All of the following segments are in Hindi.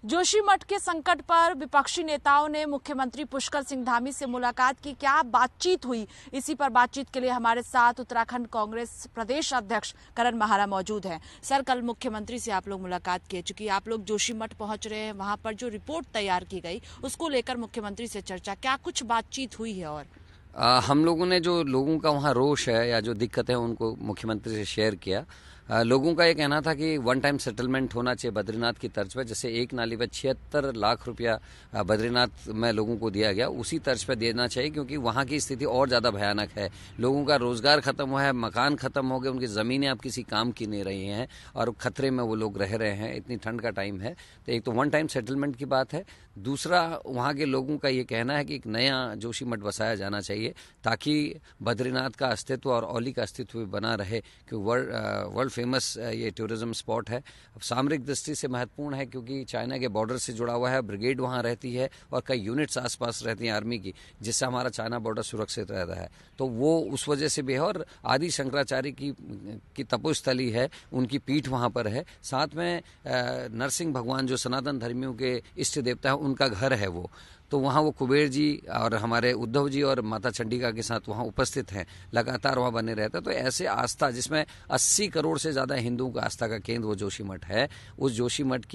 जोशीमठ के संकट पर विपक्षी नेताओं ने मुख्यमंत्री पुष्कर सिंह धामी से मुलाकात की। क्या बातचीत हुई, इसी पर बातचीत के लिए हमारे साथ उत्तराखंड कांग्रेस प्रदेश अध्यक्ष करण महारा मौजूद हैं। सर, कल मुख्यमंत्री से आप लोग मुलाकात किए, चूंकि आप लोग जोशीमठ पहुंच रहे हैं, वहां पर जो रिपोर्ट तैयार की गई उसको लेकर मुख्यमंत्री से चर्चा, क्या कुछ बातचीत हुई है? और हम लोगों ने जो लोगों का वहाँ रोष है या जो दिक्कत है उनको मुख्यमंत्री से शेयर किया। लोगों का ये कहना था कि वन टाइम सेटलमेंट होना चाहिए बद्रीनाथ की तर्ज पर। जैसे एक नाली पर 76 लाख रुपया बद्रीनाथ में लोगों को दिया गया, उसी तर्ज पर देना चाहिए, क्योंकि वहाँ की स्थिति और ज़्यादा भयानक है। लोगों का रोजगार खत्म हुआ है, मकान खत्म हो गए, उनकी ज़मीनें अब किसी काम की नहीं रही हैं और खतरे में वो लोग रह रहे हैं। इतनी ठंड का टाइम है, तो एक तो वन टाइम सेटलमेंट की बात है। दूसरा, वहाँ के लोगों का ये कहना है कि एक नया जोशीमठ बसाया जाना चाहिए ताकि बद्रीनाथ का अस्तित्व और औली का अस्तित्व भी बना रहे, क्योंकि वर्ल्ड फेमस ये टूरिज्म स्पॉट है। सामरिक दृष्टि से महत्वपूर्ण है क्योंकि चाइना के बॉर्डर से जुड़ा हुआ है, ब्रिगेड वहाँ रहती है और कई यूनिट्स आसपास रहती हैं आर्मी की, जिससे हमारा चाइना बॉर्डर सुरक्षित रहता है। तो वो उस वजह से भी है। और आदि शंकराचार्य की तपोस्थली है, उनकी पीठ वहाँ पर है। साथ में नरसिंह भगवान जो सनातन धर्मियों के इष्ट देवता है, उनका घर है वो। तो वहाँ वो कुबेर जी और हमारे उद्धव जी और माता चंडिका के साथ वहाँ उपस्थित हैं, लगातार वहाँ बने रहते हैं। तो ऐसे आस्था जिसमें 80 करोड़ से ज़्यादा हिंदुओं का आस्था का केंद्र वो जोशीमठ है, उस जोशीमठ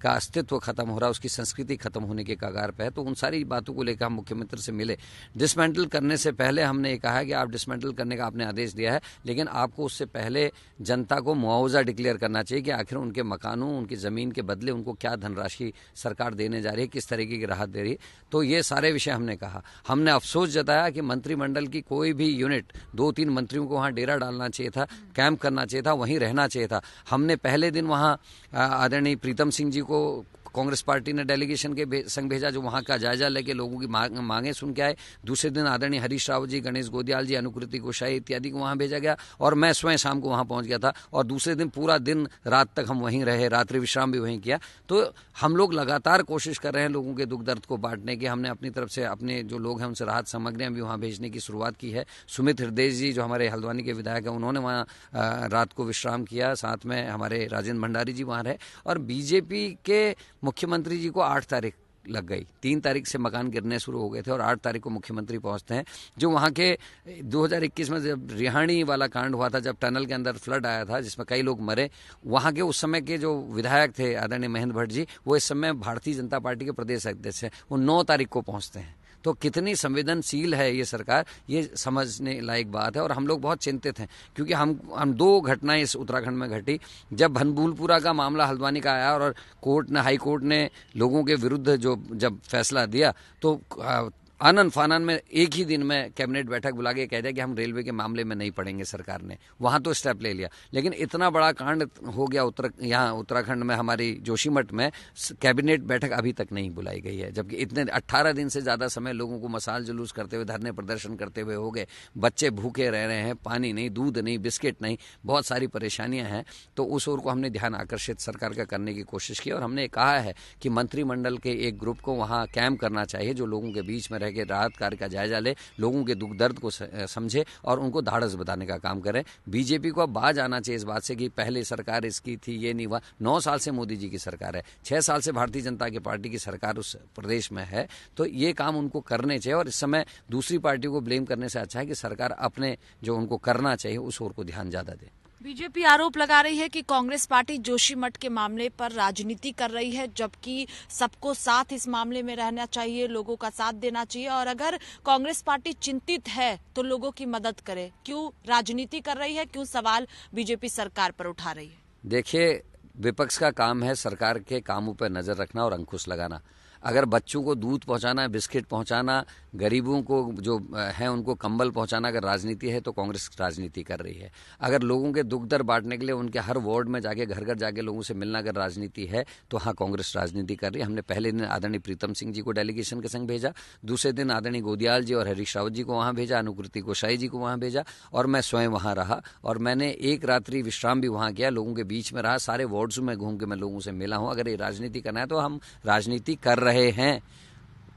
का अस्तित्व खत्म हो रहा है, उसकी संस्कृति खत्म होने के कगार पे है। तो उन सारी बातों को लेकर हम मुख्यमंत्री से मिले। डिसमेंटल करने से पहले हमने ये कहा है कि आप डिसमेंटल करने का आपने आदेश दिया है, लेकिन आपको उससे पहले जनता को मुआवजा डिक्लेयर करना चाहिए कि आखिर उनके मकानों, उनकी ज़मीन के बदले उनको क्या धनराशि सरकार देने जा रही है, किस तरीके की राहत दे रही है। तो ये सारे विषय हमने कहा। हमने अफसोस जताया कि मंत्रिमंडल की कोई भी यूनिट, 2-3 मंत्रियों को वहाँ डेरा डालना चाहिए था, कैंप करना चाहिए था, वहीं रहना चाहिए था। हमने पहले दिन वहाँ आदरणीय प्रीतम सिंह जी को कांग्रेस पार्टी ने डेलीगेशन के संग भेजा, जो वहाँ का जायजा लेके लोगों की मांगे सुन के आए। दूसरे दिन आदरणीय हरीश रावत जी, गणेश गोदियाल जी, अनुकृति गोसाई इत्यादि को वहाँ भेजा गया और मैं स्वयं शाम को वहाँ पहुँच गया था। और दूसरे दिन पूरा दिन रात तक हम वहीं रहे, रात्रि विश्राम भी वहीं किया। तो हम लोग लगातार कोशिश कर रहे हैं लोगों के दुख दर्द को बांटने की। हमने अपनी तरफ से अपने जो लोग हैं उनसे राहत सामग्रियाँ भी वहाँ भेजने की शुरुआत की है। सुमित हृदय जी जो हमारे हल्द्वानी के विधायक हैं, उन्होंने वहाँ रात को विश्राम किया। साथ में हमारे राजेंद्र भंडारी जी वहाँ रहे। और बीजेपी के मुख्यमंत्री जी को 8 तारीख लग गई। 3 तारीख से मकान गिरने शुरू हो गए थे और 8 तारीख को मुख्यमंत्री पहुंचते हैं। जो वहाँ के 2021 में जब रिहाणी वाला कांड हुआ था, जब टनल के अंदर फ्लड आया था जिसमें कई लोग मरे, वहाँ के उस समय के जो विधायक थे आदरणीय महेंद्र भट्ट जी, वो इस समय भारतीय जनता पार्टी के प्रदेश अध्यक्ष हैं। वो 9 तारीख को पहुँचते हैं। तो कितनी संवेदनशील है ये सरकार, ये समझने लायक बात है। और हम लोग बहुत चिंतित हैं क्योंकि हम 2 घटनाएं इस उत्तराखंड में घटी। जब भनभूलपुरा का मामला हल्द्वानी का आया और हाई कोर्ट ने लोगों के विरुद्ध जब फैसला दिया, तो आनन फानन में एक ही दिन में कैबिनेट बैठक बुला के कह दिया कि हम रेलवे के मामले में नहीं पड़ेंगे। सरकार ने वहां तो स्टेप ले लिया, लेकिन इतना बड़ा कांड हो गया यहाँ उत्तराखंड में, हमारी जोशीमठ में कैबिनेट बैठक अभी तक नहीं बुलाई गई है। जबकि इतने 18 दिन से ज़्यादा समय लोगों को मसाल जुलूस करते हुए, धरने प्रदर्शन करते हुए हो गए। बच्चे भूखे रह रहे हैं, पानी नहीं, दूध नहीं, बिस्किट नहीं, बहुत सारी परेशानियां हैं। तो उस ओर को हमने ध्यान आकर्षित सरकार का करने की कोशिश की और हमने कहा है कि मंत्रिमंडल के एक ग्रुप को वहाँ कैंप करना चाहिए, जो लोगों के बीच में के राहत कार्य का जायजा ले, लोगों के दुख दर्द को समझे और उनको धाड़स बताने का काम करें। बीजेपी को अब बाज आना चाहिए इस बात से कि पहले सरकार इसकी थी, ये नहीं हुआ। 9 साल से मोदी जी की सरकार है, 6 साल से भारतीय जनता पार्टी की सरकार उस प्रदेश में है। तो ये काम उनको करने चाहिए और इस समय दूसरी पार्टी को ब्लेम करने से अच्छा है कि सरकार अपने जो उनको करना चाहिए उस ओर को ध्यान ज्यादा दे। बीजेपी आरोप लगा रही है कि कांग्रेस पार्टी जोशीमठ के मामले पर राजनीति कर रही है, जबकि सबको साथ इस मामले में रहना चाहिए, लोगों का साथ देना चाहिए। और अगर कांग्रेस पार्टी चिंतित है तो लोगों की मदद करे। क्यों राजनीति कर रही है, क्यों सवाल बीजेपी सरकार पर उठा रही है? देखिए, विपक्ष का काम है सरकार के कामों पर नजर रखना और अंकुश लगाना। अगर बच्चों को दूध पहुंचाना, बिस्किट पहुंचाना, गरीबों को जो है उनको कंबल पहुंचाना अगर राजनीति है तो कांग्रेस राजनीति कर रही है। अगर लोगों के दुख दर्द बांटने के लिए उनके हर वार्ड में जाके घर घर जाके लोगों से मिलना अगर राजनीति है तो हाँ, कांग्रेस राजनीति कर रही है। हमने पहले दिन आदरणीय प्रीतम सिंह जी को डेलीगेशन के संग भेजा, दूसरे दिन आदरणीय गोदियाल जी और हरीश रावत जी को वहाँ भेजा, अनुकृति गोसाई जी को वहाँ भेजा और मैं स्वयं वहाँ रहा और मैंने एक रात्रि विश्राम भी वहाँ किया, लोगों के बीच में रहा, सारे वार्ड्स में घूम के मैं लोगों से मिला हूँ। अगर ये राजनीति करना है तो हम राजनीति कर रहे हैं।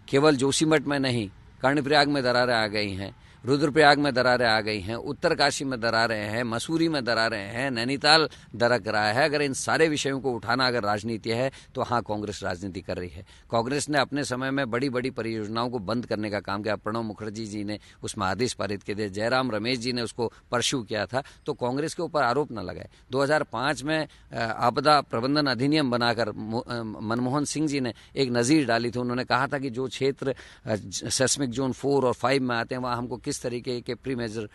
केवल जोशीमठ में नहीं, कर्णप्रयाग में दरारें आ गई हैं, रुद्रप्रयाग में दरारें आ गई हैं, उत्तरकाशी में दरारें हैं, मसूरी में दरारें हैं, नैनीताल दरक रहा है। अगर इन सारे विषयों को उठाना अगर राजनीति है तो हाँ, कांग्रेस राजनीति कर रही है। कांग्रेस ने अपने समय में बड़ी बड़ी परियोजनाओं को बंद करने का काम किया। प्रणब मुखर्जी जी ने उसमें आदेश पारित किए थे, जयराम रमेश जी ने उसको परस्यू किया था। तो कांग्रेस के ऊपर आरोप न लगाए। 2005 में आपदा प्रबंधन अधिनियम बनाकर मनमोहन सिंह जी ने एक नज़ीर डाली थी। उन्होंने कहा था कि जो क्षेत्र सेस्मिक जोन 4 और 5 में आते हैं वहाँ हमको किस तरीके के प्री मेजर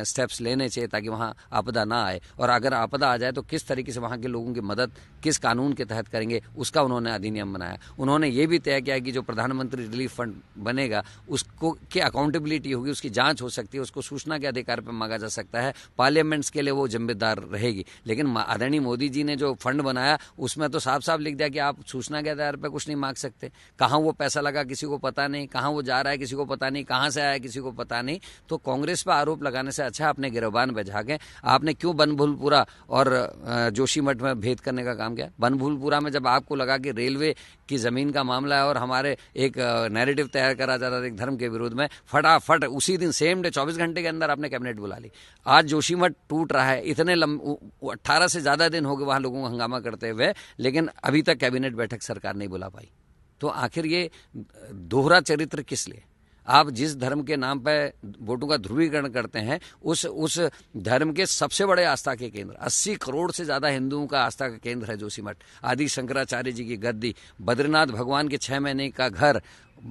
स्टेप्स लेने चाहिए ताकि वहाँ आपदा ना आए, और अगर आपदा आ जाए तो किस तरीके से वहाँ के लोगों की मदद किस कानून के तहत करेंगे, उसका उन्होंने अधिनियम बनाया। उन्होंने ये भी तय किया कि जो प्रधानमंत्री रिलीफ फंड बनेगा उसको की अकाउंटेबिलिटी होगी, उसकी जांच हो सकती है, उसको सूचना के अधिकार पर मांगा जा सकता है, पार्लियामेंट्स के लिए वो जिम्मेदार रहेगी। लेकिन आदरणीय मोदी जी ने जो फंड बनाया उसमें तो साफ साफ लिख दिया कि आप सूचना के आधार पर कुछ नहीं मांग सकते। कहाँ वो पैसा लगा किसी को पता नहीं, कहाँ वो जा रहा है किसी को पता नहीं, कहाँ से आया किसी को पता नहीं। तो कांग्रेस पर आरोप लगाने से अच्छा अपने गिरबान पे झांकें। आपने क्यों बनभूलपुरा और जोशीमठ में भेद करने का काम किया? बनभूलपुरा में जब आपको लगा कि रेलवे की जमीन का मामला है और हमारे एक नैरेटिव तैयार करा जा रहा था एक धर्म के विरोध में, फटाफट उसी दिन सेम डे 24 घंटे के अंदर आपने कैबिनेट बुला ली। आज जोशीमठ टूट रहा है, इतने 18 से ज्यादा दिन हो गए वहां लोगों को हंगामा करते हुए, लेकिन अभी तक कैबिनेट बैठक सरकार नहीं बुला पाई। तो आखिर ये दोहरा चरित्र किस लिए? आप जिस धर्म के नाम पर वोटों का ध्रुवीकरण करते हैं उस धर्म के सबसे बड़े आस्था के केंद्र, 80 करोड़ से ज्यादा हिंदुओं का आस्था का केंद्र है जोशीमठ। आदि शंकराचार्य जी की गद्दी, बद्रीनाथ भगवान के 6 महीने का घर,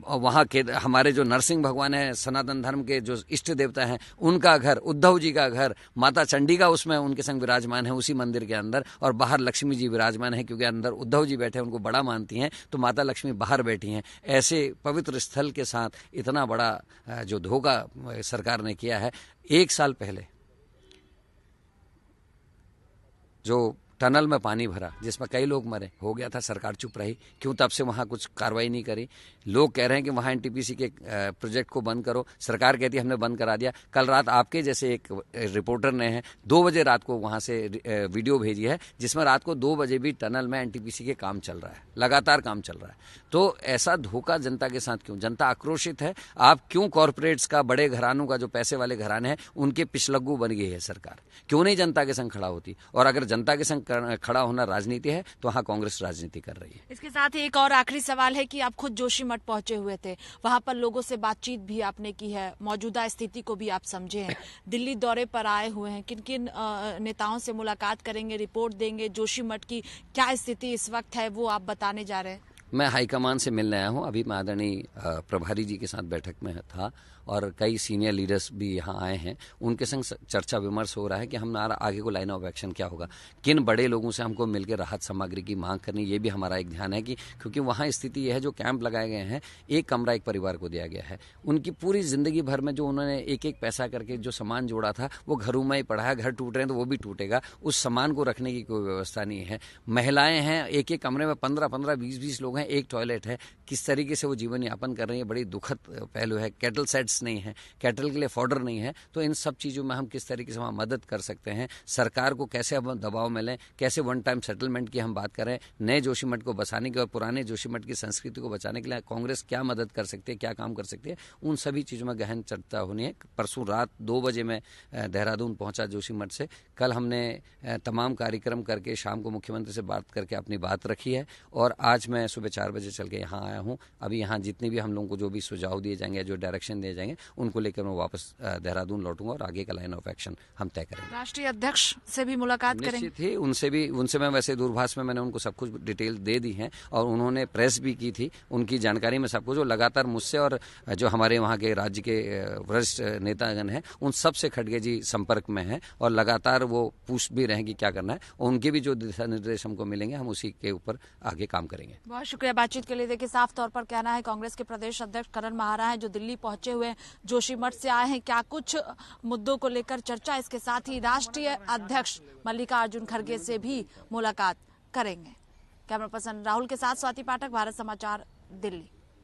वहाँ के हमारे जो नरसिंह भगवान है सनातन धर्म के जो इष्ट देवता हैं उनका घर, उद्धव जी का घर, माता चंडिका उसमें उनके संग विराजमान है उसी मंदिर के अंदर, और बाहर लक्ष्मी जी विराजमान है क्योंकि अंदर उद्धव जी बैठे उनको बड़ा मानती हैं, तो माता लक्ष्मी बाहर बैठी हैं। ऐसे पवित्र स्थल के साथ इतना बड़ा जो धोखा सरकार ने किया है। 1 साल पहले जो टनल में पानी भरा जिसमें कई लोग मरे, हो गया था, सरकार चुप रही। क्यों तब से वहां कुछ कार्रवाई नहीं करी? लोग कह रहे हैं कि वहां एनटीपीसी के प्रोजेक्ट को बंद करो, सरकार कहती है हमने बंद करा दिया। कल रात आपके जैसे एक रिपोर्टर ने 2 बजे रात को वहां से वीडियो भेजी है जिसमें रात को 2 बजे भी टनल में एनटीपीसी के काम चल रहा है, लगातार काम चल रहा है। तो ऐसा धोखा जनता के साथ क्यों? जनता आक्रोशित है। आप क्यों कॉर्पोरेट्स का, बड़े घरानों का, जो पैसे वाले घराने हैं उनके पिछलग्गू बन गई है सरकार? क्यों नहीं जनता के संग खड़ा होती? और अगर जनता के संग खड़ा होना राजनीति है तो हाँ, कांग्रेस राजनीति कर रही है। इसके साथ ही एक और आखिरी सवाल है कि आप खुद जोशीमठ पहुंचे हुए थे, वहां पर लोगों से बातचीत भी आपने की है, मौजूदा स्थिति को भी आप समझे हैं, दिल्ली दौरे पर आए हुए हैं, किन किन नेताओं से मुलाकात करेंगे, रिपोर्ट देंगे, जोशीमठ की क्या स्थिति इस वक्त है वो आप बताने जा रहे हैं? मैं हाईकमान से मिलने आया हूं। अभी मैं आदरणीय प्रभारी जी के साथ बैठक में था और कई सीनियर लीडर्स भी यहाँ आए हैं। उनके संग चर्चा विमर्श हो रहा है कि हमारा आगे को लाइन ऑफ एक्शन क्या होगा, किन बड़े लोगों से हमको मिलकर राहत सामग्री की मांग करनी, ये भी हमारा एक ध्यान है कि क्योंकि वहाँ स्थिति यह है, जो कैंप लगाए गए हैं, एक कमरा एक परिवार को दिया गया है। उनकी पूरी जिंदगी भर में जो उन्होंने एक एक पैसा करके जो सामान जोड़ा था वो घरों में ही पड़ा है। घर टूट रहे हैं तो वो भी टूटेगा, उस सामान को रखने की कोई व्यवस्था नहीं है। महिलाएं हैं, एक एक कमरे में 15-15, 20-20 लोग हैं, एक टॉयलेट है। किस तरीके से वो जीवन यापन कर रही है, बड़ी दुखद पहलू है। कैटल सेट्स नहीं है, कैटल के लिए फॉडर नहीं है। तो इन सब चीज़ों में हम किस तरीके से वहाँ मदद कर सकते हैं, सरकार को कैसे हम दबाव में लें, कैसे वन टाइम सेटलमेंट की हम बात करें, नए जोशीमठ को बचाने की और पुराने जोशीमठ की संस्कृति को बचाने के लिए कांग्रेस क्या मदद कर सकती है, क्या काम कर सकती है, उन सभी चीज़ों में गहन चर्चा होनी है। परसों रात 2 बजे मैं देहरादून पहुंचा जोशीमठ से। कल हमने तमाम कार्यक्रम करके शाम को मुख्यमंत्री से बात करके अपनी बात रखी है और आज मैं सुबह 4 बजे चल के यहाँ आया हूँ। अभी यहाँ जितने भी हम लोगों को जो भी सुझाव दिए जाएंगे, जो डायरेक्शन दिए जाएंगे, उनको लेकर मैं वापस देहरादून लौटूंगा और आगे का लाइन ऑफ एक्शन हम तय करेंगे। राष्ट्रीय अध्यक्ष से भी मुलाकात करेंगे? थी उनसे मैं वैसे दूरभाष में मैंने उनको सब कुछ डिटेल दे दी है और उन्होंने प्रेस भी की थी। उनकी जानकारी में सब कुछ, जो लगातार मुझसे और जो हमारे वहाँ के राज्य के वरिष्ठ नेतागण हैं उन सब से खड़गे जी संपर्क में हैं और लगातार वो पूछ भी रहे हैं कि क्या करना है। उनके भी जो दिशा निर्देश हमको मिलेंगे हम उसी के ऊपर आगे काम करेंगे। बहुत शुक्रिया बातचीत के लिए। देखिए, साफ तौर पर कहना है कांग्रेस के प्रदेश अध्यक्ष करण महारा है जो दिल्ली पहुंचे हुए जोशीमठ से आए हैं। क्या कुछ मुद्दों को लेकर चर्चा, इसके साथ ही राष्ट्रीय अध्यक्ष मल्लिकार्जुन खड़गे से भी मुलाकात करेंगे। कैमरा पर्सन राहुल के साथ स्वाति पाठक, भारत समाचार, दिल्ली।